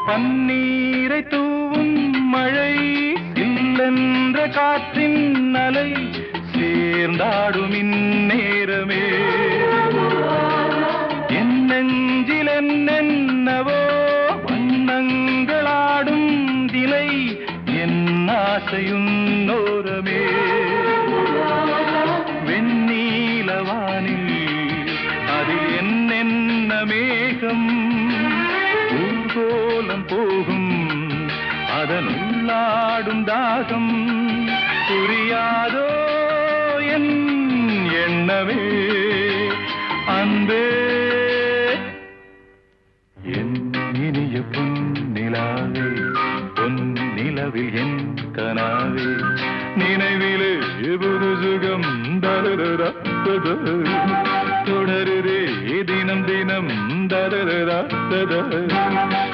பன்னீரை தூவும் மழை இல்லென்ற காற்றின் அலை சேர்ந்தாடும் இந்நேரமே என் நெஞ்சில் என்னென்னவோ வண்ணங்களாடும் திலை என் ஆசையுன்னோரமே வெண்ணீலவானில் அதில் என்னென்ன மேகம் ஊர்கோலம் போகும் அதனுள்ளாடும் தாகம் புரியாதோ என் எண்ணமே அன்பே என் இனிய பொன்னிலாவே பொன்னிலவில் என் கனாவே நினைவிலே புது சுகம் தரரா தொடருதே தினம் தினம் தரரா